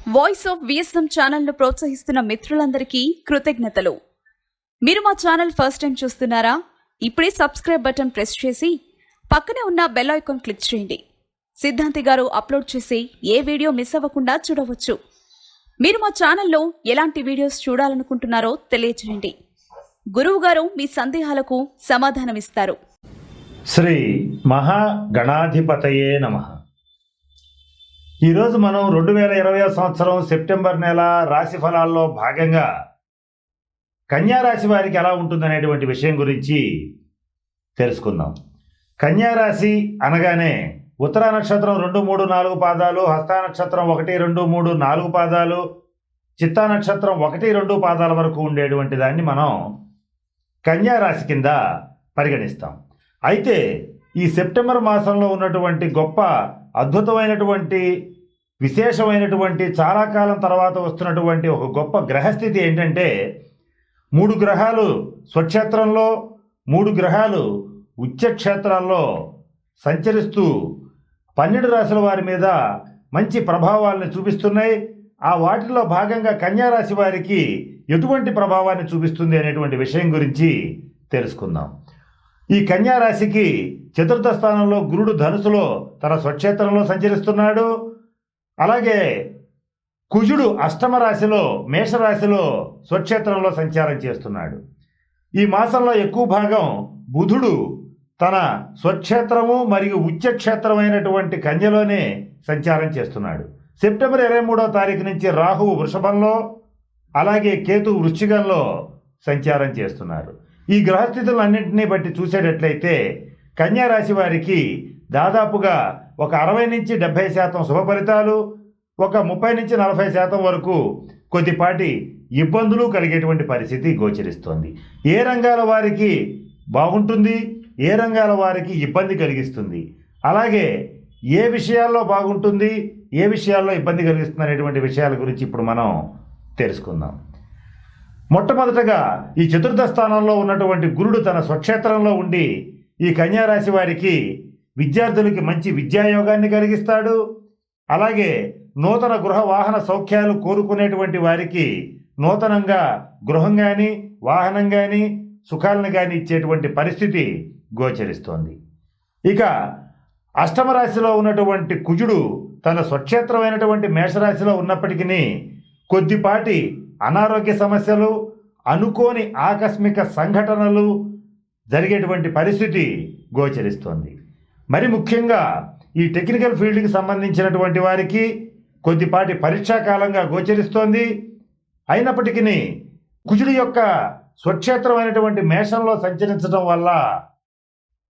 Voice of VSM ఛానల్ను ప్రోత్సహిస్తున్న మిత్రులందరికీ కృతజ్ఞతలు. మీరు మా ఛానల్ ఫస్ట్ టైం చూస్తున్నారా? ఇప్పుడే సబ్స్క్రైబ్ బటన్ ప్రెస్ చేసి పక్కనే ఉన్న బెల్ ఐకాన్ క్లిక్ చేయండి. సిద్ధాంతి గారు అప్లోడ్ చేసే ఏ వీడియో మిస్ అవ్వకుండా చూడవచ్చు. మీరు మా ఛానల్లో ఎలాంటి వీడియోస్ చూడాలనుకుంటున్నారో తెలియజేయండి. గురువు గారు మీ సందేహాలకు సమాధానమిస్తారు. శ్రీ మహాగణాధిపతయే నమః. ఈరోజు మనం 2020 సంవత్సరం సెప్టెంబర్ నెల రాశి ఫలాల్లో భాగంగా కన్యారాశి వారికి ఎలా ఉంటుందనేటువంటి విషయం గురించి తెలుసుకుందాం. కన్యారాశి అనగానే ఉత్తరా నక్షత్రం 2, 3, 4 పాదాలు, హస్త నక్షత్రం 1, 2, 3, 4 పాదాలు, చిత్తా నక్షత్రం 1, 2 పాదాల వరకు ఉండేటువంటి దాన్ని మనం కన్యారాశి కింద పరిగణిస్తాం. అయితే ఈ సెప్టెంబర్ మాసంలో ఉన్నటువంటి గొప్ప అద్భుతమైనటువంటి విశేషమైనటువంటి చాలా కాలం తర్వాత వస్తున్నటువంటి ఒక గొప్ప గ్రహస్థితి ఏంటంటే 3 గ్రహాలు స్వక్షేత్రంలో, 3 గ్రహాలు ఉచ్చక్షేత్రాల్లో సంచరిస్తూ 12 రాశుల వారి మీద మంచి ప్రభావాలను చూపిస్తున్నాయి. ఆ వాటిలో భాగంగా కన్యారాశి వారికి ఎటువంటి ప్రభావాన్ని చూపిస్తుంది అనేటువంటి విషయం గురించి తెలుసుకుందాం. ఈ కన్యారాశికి చతుర్థ స్థానంలో గురుడు ధనుసులో తన స్వక్షేత్రంలో సంచరిస్తున్నాడు. అలాగే కుజుడు అష్టమ రాశిలో మేషరాశిలో స్వక్షేత్రంలో సంచారం చేస్తున్నాడు. ఈ మాసంలో ఎక్కువ భాగం బుధుడు తన స్వక్షేత్రము మరియు ఉచ్చక్షేత్రమైనటువంటి కన్యలోనే సంచారం చేస్తున్నాడు. సెప్టెంబర్ 23వ తారీఖు నుంచి రాహువు వృషభంలో, అలాగే కేతు వృశ్చికంలో సంచారం చేస్తున్నారు. ఈ గ్రహస్థితులన్నింటినీ బట్టి చూసేటట్లయితే కన్యారాశి వారికి దాదాపుగా ఒక 60 నుంచి 70% శుభ ఫలితాలు, ఒక 30 నుంచి 40% వరకు కొద్దిపాటి ఇబ్బందులు కలిగేటువంటి పరిస్థితి గోచరిస్తోంది. ఏ రంగాల వారికి బాగుంటుంది, ఏ రంగాల వారికి ఇబ్బంది కలిగిస్తుంది, అలాగే ఏ విషయాల్లో బాగుంటుంది, ఏ విషయాల్లో ఇబ్బంది కలిగిస్తుంది అనేటువంటి విషయాల గురించి ఇప్పుడు మనం తెలుసుకుందాం. మొట్టమొదటగా ఈ చతుర్థ స్థానంలో ఉన్నటువంటి గురుడు తన స్వక్షేత్రంలో ఉండి ఈ కన్యారాశి వారికి విద్యార్థులకి మంచి విద్యాయోగాన్ని కలిగిస్తాడు. అలాగే నూతన గృహ వాహన సౌఖ్యాలు కోరుకునేటువంటి వారికి నూతనంగా గృహం కానీ వాహనం కానీ సుఖాలను కానీ ఇచ్చేటువంటి పరిస్థితి గోచరిస్తోంది. ఇక అష్టమ రాశిలో ఉన్నటువంటి కుజుడు తన స్వక్షేత్రమైనటువంటి మేషరాశిలో ఉన్నప్పటికీ కొద్దిపాటి అనారోగ్య సమస్యలు, అనుకోని ఆకస్మిక సంఘటనలు జరిగేటువంటి పరిస్థితి గోచరిస్తోంది. మరి ముఖ్యంగా ఈ టెక్నికల్ ఫీల్డ్కి సంబంధించినటువంటి వారికి కొద్దిపాటి పరీక్షాకాలంగా గోచరిస్తోంది. అయినప్పటికీ కుజుడి యొక్క స్వక్షేత్రమైనటువంటి మేషంలో సంచరించడం వల్ల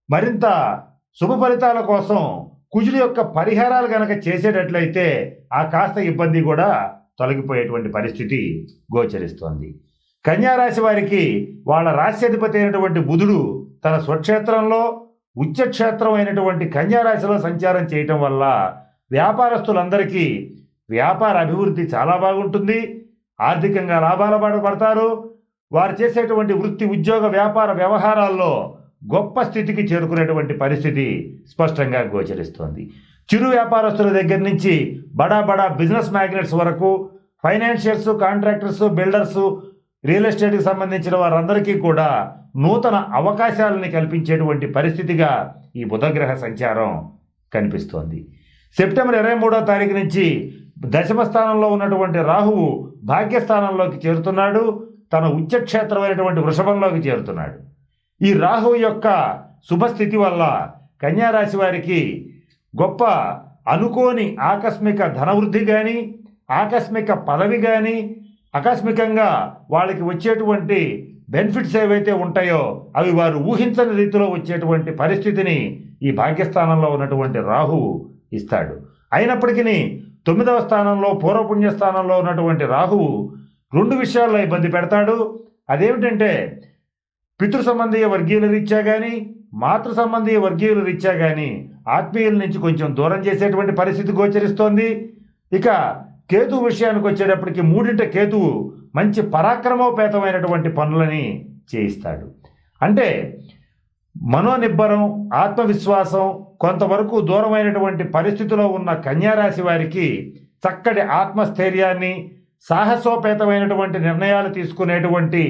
మరింత శుభ ఫలితాల కోసం కుజుడి యొక్క పరిహారాలు కనుక చేసేటట్లయితే ఆ కాస్త ఇబ్బంది కూడా తొలగిపోయేటువంటి పరిస్థితి గోచరిస్తోంది. కన్యారాశి వారికి వాళ్ళ రాశ్యాధిపతి అయినటువంటి బుధుడు తన స్వక్షేత్రంలో ఉచ్చక్షేత్రం అయినటువంటి కన్యారాశిలో సంచారం చేయటం వల్ల వ్యాపారస్తులందరికీ వ్యాపార అభివృద్ధి చాలా బాగుంటుంది. ఆర్థికంగా లాభాల బాట పడతారు. వారు చేసేటువంటి వృత్తి, ఉద్యోగ, వ్యాపార వ్యవహారాల్లో గొప్ప స్థితికి చేరుకునేటువంటి పరిస్థితి స్పష్టంగా గోచరిస్తోంది. చిరు వ్యాపారస్తుల దగ్గర నుంచి బడా బిజినెస్ మ్యాగ్నెట్స్ వరకు, ఫైనాన్షియర్స్, కాంట్రాక్టర్స్, బిల్డర్స్, రియల్ ఎస్టేట్కి సంబంధించిన వారందరికీ కూడా నూతన అవకాశాలని కల్పించేటువంటి పరిస్థితిగా ఈ బుధగ్రహ సంచారం కనిపిస్తోంది. సెప్టెంబర్ 23వ తారీఖు నుంచి దశమ స్థానంలో ఉన్నటువంటి రాహువు భాగ్యస్థానంలోకి చేరుతున్నాడు. తన ఉచ్చక్షేత్రమైనటువంటి వృషభంలోకి చేరుతున్నాడు. ఈ రాహువు యొక్క శుభస్థితి వల్ల కన్యారాశి వారికి గొప్ప అనుకోని ఆకస్మిక ధనవృద్ధి కానీ, ఆకస్మిక పదవి కానీ, ఆకస్మికంగా వాళ్ళకి వచ్చేటువంటి బెనిఫిట్స్ ఏవైతే ఉంటాయో అవి వారు ఊహించని రీతిలో వచ్చేటువంటి పరిస్థితిని ఈ భాగ్యస్థానంలో ఉన్నటువంటి రాహువు ఇస్తాడు. అయినప్పటికీ 9వ స్థానంలో పూర్వపుణ్య స్థానంలో ఉన్నటువంటి రాహువు 2 విషయాల్లో ఇబ్బంది పెడతాడు. అదేమిటంటే పితృ సంబంధీయ వర్గీయుల రీత్యా కానీ, మాతృ సంబంధీయ వర్గీయుల రీత్యా కానీ ఆత్మీయుల నుంచి కొంచెం దూరం చేసేటువంటి పరిస్థితి గోచరిస్తోంది. ఇక కేతు విషయానికి వచ్చేటప్పటికి 3వ కేతువు మంచి పరాక్రమోపేతమైనటువంటి పనులని చేయిస్తాడు. అంటే మనోనిబ్బరం, ఆత్మవిశ్వాసం, కొంతవరకు దూరమైనటువంటి పరిస్థితిలో ఉన్న కన్యారాశి వారికి చక్కటి ఆత్మస్థైర్యాన్ని, సాహసోపేతమైనటువంటి నిర్ణయాలు తీసుకునేటువంటి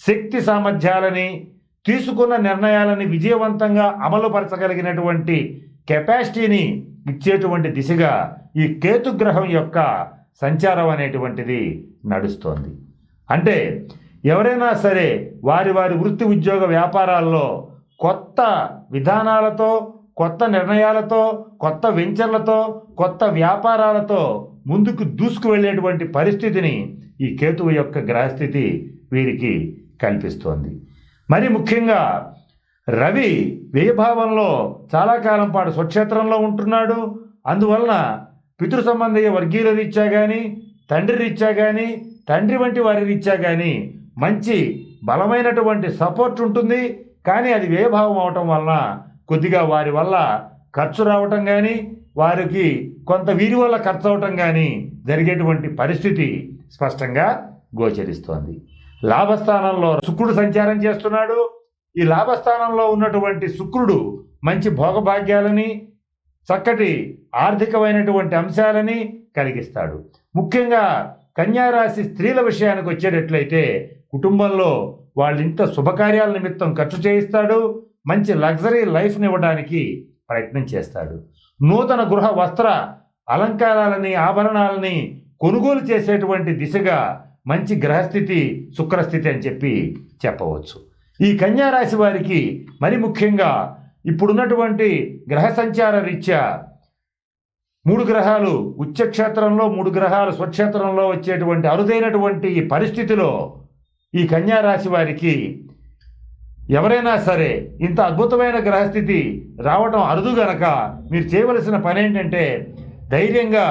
శక్తి సామర్థ్యాలని, తీసుకున్న నిర్ణయాలని విజయవంతంగా అమలుపరచగలిగినటువంటి కెపాసిటీని ఇచ్చేటువంటి దిశగా ఈ కేతుగ్రహం యొక్క సంచారం అనేటువంటిది నడుస్తోంది. అంటే ఎవరైనా సరే వారి వారి వృత్తి ఉద్యోగ వ్యాపారాల్లో కొత్త విధానాలతో, కొత్త నిర్ణయాలతో, కొత్త వెంచర్లతో, కొత్త వ్యాపారాలతో ముందుకు దూసుకు వెళ్ళేటువంటి పరిస్థితిని ఈ కేతువు యొక్క గ్రహస్థితి వీరికి కల్పిస్తోంది. మరి ముఖ్యంగా రవి వ్యయభావంలో చాలా కాలం పాటు స్వక్షేత్రంలో ఉంటున్నాడు. అందువలన పితృ సంబంధీయ వర్గీయుల రీత్యా కానీ, తండ్రి రీత్యా కానీ, తండ్రి వంటి వారి రీత్యా కానీ మంచి బలమైనటువంటి సపోర్ట్ ఉంటుంది. కానీ అది వ్యయభావం అవటం వలన కొద్దిగా వారి వల్ల ఖర్చు రావటం కానీ, వారికి కొంత వీరి వల్ల ఖర్చు అవటం కానీ జరిగేటువంటి పరిస్థితి స్పష్టంగా గోచరిస్తోంది. లాభస్థానంలో శుక్రుడు సంచారం చేస్తున్నాడు. ఈ లాభస్థానంలో ఉన్నటువంటి శుక్రుడు మంచి భోగభాగ్యాలని, చక్కటి ఆర్థికమైనటువంటి అంశాలని కలిగిస్తాడు. ముఖ్యంగా కన్యారాశి స్త్రీల విషయానికి వచ్చేటట్లయితే కుటుంబంలో వాళ్ళ ఇంట్లో శుభకార్యాల నిమిత్తం ఖర్చు చేయిస్తాడు. మంచి లగ్జరీ లైఫ్ని ఇవ్వడానికి ప్రయత్నం చేస్తాడు. నూతన గృహ వస్త్ర అలంకారాలని, ఆభరణాలని కొనుగోలు చేసేటువంటి దిశగా మంచి గ్రహస్థితి, శుక్రస్థితి అని చెప్పవచ్చు. ఈ కన్యారాశి వారికి మరి ముఖ్యంగా ఇప్పుడున్నటువంటి గ్రహ సంచార రీత్యా 3 గ్రహాలు ఉచ్చక్షేత్రంలో, 3 గ్రహాలు స్వక్షేత్రంలో వచ్చేటువంటి అరుదైనటువంటి ఈ పరిస్థితిలో ఈ కన్యారాశి వారికి ఎవరైనా సరే ఇంత అద్భుతమైన గ్రహస్థితి రావడం అరుదు గనక మీరు చేయవలసిన పని ఏంటంటే ధైర్యంగా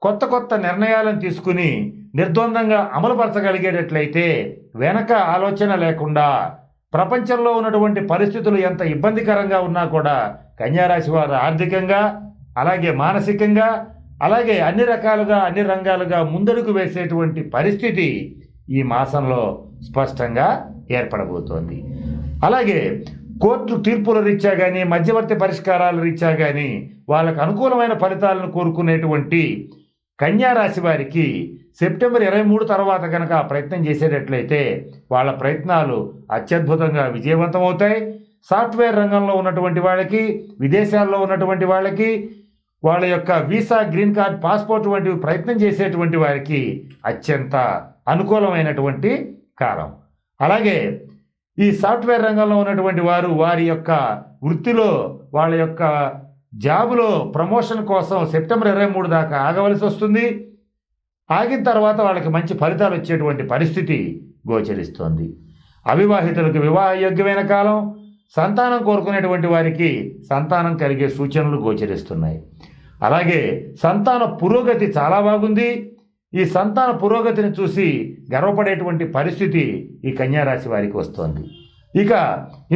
కొత్త కొత్త నిర్ణయాలను తీసుకుని నిర్ద్వందంగా అమలుపరచగలిగేటట్లయితే వెనక ఆలోచన లేకుండా ప్రపంచంలో ఉన్నటువంటి పరిస్థితులు ఎంత ఇబ్బందికరంగా ఉన్నా కూడా కన్యారాశి వారు ఆర్థికంగా, అలాగే మానసికంగా, అలాగే అన్ని రకాలుగా, అన్ని రంగాలుగా ముందడుగు వేసేటువంటి పరిస్థితి ఈ మాసంలో స్పష్టంగా ఏర్పడబోతోంది. అలాగే కోర్టు తీర్పుల రీత్యా కానీ, మధ్యవర్తి పరిష్కారాల రీత్యా కానీ వాళ్ళకు అనుకూలమైన ఫలితాలను కోరుకునేటువంటి కన్యారాశి వారికి సెప్టెంబర్ 23 తర్వాత కనుక ప్రయత్నం చేసేటట్లయితే వాళ్ళ ప్రయత్నాలు అత్యద్భుతంగా విజయవంతమవుతాయి. సాఫ్ట్వేర్ రంగంలో ఉన్నటువంటి వాళ్ళకి, విదేశాల్లో ఉన్నటువంటి వాళ్ళకి, వాళ్ళ యొక్క వీసా, గ్రీన్ కార్డ్, పాస్పోర్ట్ వంటివి ప్రయత్నం చేసేటువంటి వారికి అత్యంత అనుకూలమైనటువంటి కాలం. అలాగే ఈ సాఫ్ట్వేర్ రంగంలో ఉన్నటువంటి వారు వారి యొక్క వృత్తిలో, వాళ్ళ యొక్క జాబులో ప్రమోషన్ కోసం సెప్టెంబర్ 23 దాకా ఆగవలసి వస్తుంది. ఆగిన తర్వాత వాళ్ళకి మంచి ఫలితాలు వచ్చేటువంటి పరిస్థితి గోచరిస్తోంది. అవివాహితులకు వివాహయోగ్యమైన కాలం, సంతానం కోరుకునేటువంటి వారికి సంతానం కలిగే సూచనలు గోచరిస్తున్నాయి. అలాగే సంతాన పురోగతి చాలా బాగుంది. ఈ సంతాన పురోగతిని చూసి గర్వపడేటువంటి పరిస్థితి ఈ కన్యారాశి వారికి వస్తోంది. ఇక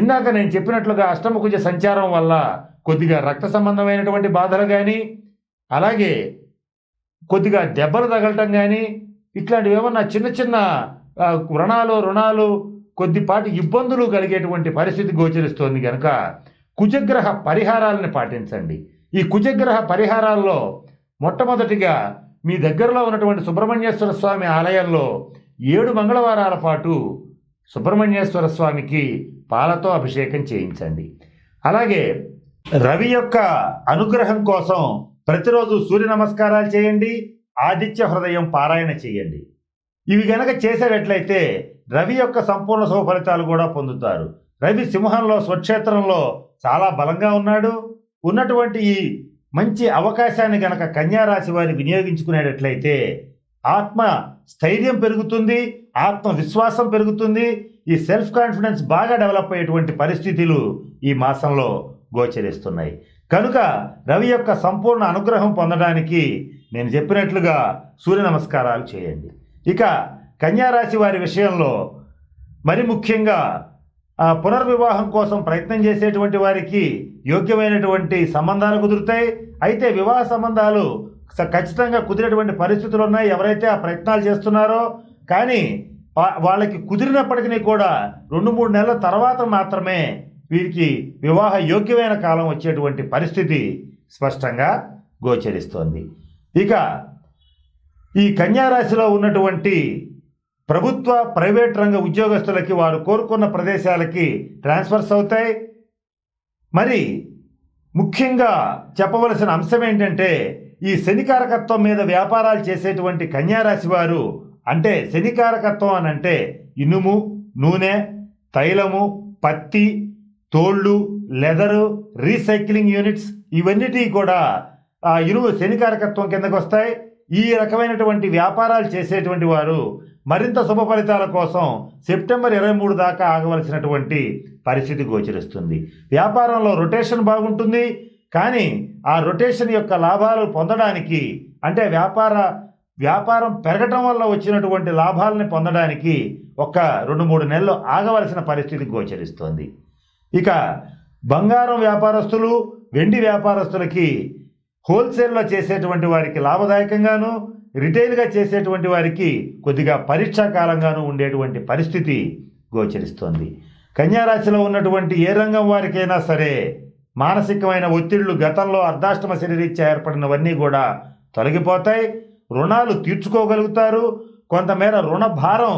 ఇందాక నేను చెప్పినట్లుగా అష్టమకుజ సంచారం వల్ల కొద్దిగా రక్త సంబంధమైనటువంటి బాధలు కానీ, అలాగే కొద్దిగా దెబ్బలు తగలటం కానీ, ఇట్లాంటివి ఏమన్నా చిన్న చిన్న రుణాలు కొద్దిపాటి ఇబ్బందులు కలిగేటువంటి పరిస్థితి గోచరిస్తోంది కనుక కుజగ్రహ పరిహారాలను పాటించండి. ఈ కుజగ్రహ పరిహారాల్లో మొట్టమొదటిగా మీ దగ్గరలో ఉన్నటువంటి సుబ్రహ్మణ్యేశ్వర స్వామి ఆలయంలో 7 మంగళవారాల పాటు సుబ్రహ్మణ్యేశ్వర స్వామికి పాలతో అభిషేకం చేయించండి. అలాగే రవి యొక్క అనుగ్రహం కోసం ప్రతిరోజు సూర్య నమస్కారాలు చేయండి, ఆదిత్య హృదయం పారాయణ చేయండి. ఇవి గనక చేసేటట్లయితే రవి యొక్క సంపూర్ణ శుభ ఫలితాలు కూడా పొందుతారు. రవి సింహంలో, స్వక్షేత్రంలో చాలా బలంగా ఉన్నాడు. ఉన్నటువంటి ఈ మంచి అవకాశాన్ని గనక కన్యారాశి వారి వినియోగించుకునేటట్లయితే ఆత్మ స్థైర్యం పెరుగుతుంది, ఆత్మవిశ్వాసం పెరుగుతుంది. ఈ సెల్ఫ్ కాన్ఫిడెన్స్ బాగా డెవలప్ అయ్యేటువంటి పరిస్థితులు ఈ మాసంలో గోచరిస్తున్నాయి. కనుక రవి యొక్క సంపూర్ణ అనుగ్రహం పొందడానికి నేను చెప్పినట్లుగా సూర్య నమస్కారాలు చేయండి. ఇక కన్యారాశి వారి విషయంలో మరి ముఖ్యంగా పునర్వివాహం కోసం ప్రయత్నం చేసేటువంటి వారికి యోగ్యమైనటువంటి సంబంధాలు కుదురుతాయి. అయితే వివాహ సంబంధాలు ఖచ్చితంగా కుదిరేటువంటి పరిస్థితులు ఉన్నాయి. ఎవరైతే ఆ ప్రయత్నాలు చేస్తున్నారో కానీ వాళ్ళకి కుదిరినప్పటికీ కూడా 2-3 నెలల తర్వాత మాత్రమే వీరికి వివాహ యోగ్యమైన కాలం వచ్చేటువంటి పరిస్థితి స్పష్టంగా గోచరిస్తోంది. ఇక ఈ కన్యా రాశిలో ఉన్నటువంటి ప్రభుత్వ ప్రైవేట్ రంగ ఉద్యోగస్తులకి వారు కోరుకున్న ప్రదేశాలకి ట్రాన్స్ఫర్స్ అవుతాయి. మరి ముఖ్యంగా చెప్పవలసిన అంశం ఏంటంటే ఈ శనికారకత్వం మీద వ్యాపారాలు చేసేటువంటి కన్యా రాశి వారు, అంటే శనికారకత్వం అని అంటే ఇనుము, నూనె, తైలము, పత్తి, తోళ్ళు, లెదరు, రీసైక్లింగ్ యూనిట్స్ ఇవన్నిటి కూడా ఇనుము శనికారకత్వం కిందకు వస్తాయి. ఈ రకమైనటువంటి వ్యాపారాలు చేసేటువంటి వారు మరింత శుభ ఫలితాల కోసం సెప్టెంబర్ 23 దాకా ఆగవలసినటువంటి పరిస్థితి గోచరిస్తుంది. వ్యాపారంలో రొటేషన్ బాగుంటుంది, కానీ ఆ రొటేషన్ యొక్క లాభాలు పొందడానికి, అంటే వ్యాపారం పెరగటం వల్ల వచ్చినటువంటి లాభాలని పొందడానికి ఒక 2-3 నెలలు ఆగవలసిన పరిస్థితి గోచరిస్తోంది. ఇక బంగారం వ్యాపారస్తులు, వెండి వ్యాపారస్తులకి హోల్సేల్లో చేసేటువంటి వారికి లాభదాయకంగాను, రిటైల్గా చేసేటువంటి వారికి కొద్దిగా పరీక్షాకాలంగాను ఉండేటువంటి పరిస్థితి గోచరిస్తోంది. కన్యారాశిలో ఉన్నటువంటి ఏ రంగం వారికైనా సరే మానసికమైన ఒత్తిళ్లు, గతంలో అర్ధాష్టమ శనిరీత్యా ఏర్పడినవన్నీ కూడా తొలగిపోతాయి. రుణాలు తీర్చుకోగలుగుతారు, కొంతమేర రుణ భారం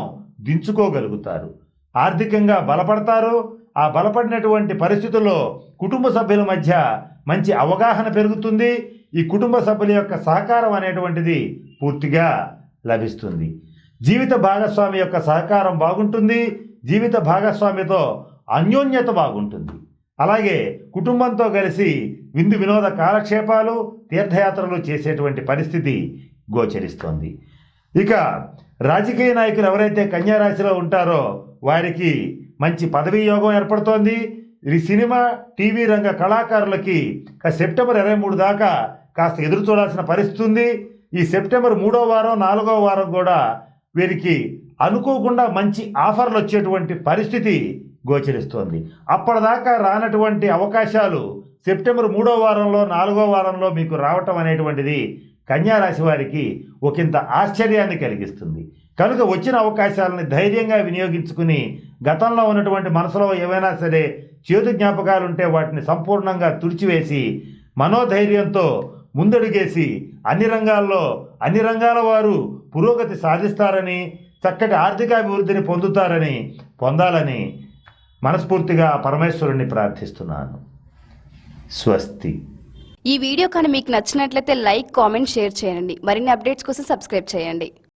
దించుకోగలుగుతారు, ఆర్థికంగా బలపడతారు. ఆ బలపడినటువంటి పరిస్థితుల్లో కుటుంబ సభ్యుల మధ్య మంచి అవగాహన పెరుగుతుంది. ఈ కుటుంబ సభ్యుల యొక్క సహకారం అనేటువంటిది పూర్తిగా లభిస్తుంది. జీవిత భాగస్వామి యొక్క సహకారం బాగుంటుంది, జీవిత భాగస్వామితో అన్యోన్యత బాగుంటుంది. అలాగే కుటుంబంతో కలిసి విందు వినోద కాలక్షేపాలు, తీర్థయాత్రలు చేసేటువంటి పరిస్థితి గోచరిస్తోంది. ఇక రాజకీయ నాయకులు ఎవరైతే కన్యా రాశిలో ఉంటారో వారికి మంచి పదవీ యోగం ఏర్పడుతోంది. ఈ సినిమా, టీవీ రంగ కళాకారులకి సెప్టెంబర్ 23 దాకా కాస్త ఎదురు చూడాల్సిన పరిస్థితి ఉంది. ఈ సెప్టెంబర్ 3వ వారం, 4వ వారం కూడా వీరికి అనుకోకుండా మంచి ఆఫర్లు వచ్చేటువంటి పరిస్థితి గోచరిస్తోంది. అప్పటిదాకా రానటువంటి అవకాశాలు సెప్టెంబర్ 3వ వారంలో, 4వ వారంలో మీకు రావటం అనేటువంటిది కన్యా రాశి వారికి ఒకంత ఆశ్చర్యాన్ని కలిగిస్తుంది. కనుక వచ్చిన అవకాశాలని ధైర్యంగా వినియోగించుకుని గతంలో ఉన్నటువంటి మనసులో ఏవైనా సరే చేదు జ్ఞాపకాలు ఉంటే వాటిని సంపూర్ణంగా తుడిచివేసి మనోధైర్యంతో ముందడుగేసి అన్ని రంగాల వారు పురోగతి సాధిస్తారని, చక్కటి ఆర్థికాభివృద్ధిని పొందాలని మనస్ఫూర్తిగా పరమేశ్వరుణ్ణి ప్రార్థిస్తున్నాను. స్వస్తి. ఈ వీడియో కానీ మీకు నచ్చినట్లయితే లైక్, కామెంట్, షేర్ చేయండి. మరిన్ని అప్డేట్స్ కోసం సబ్స్క్రైబ్ చేయండి.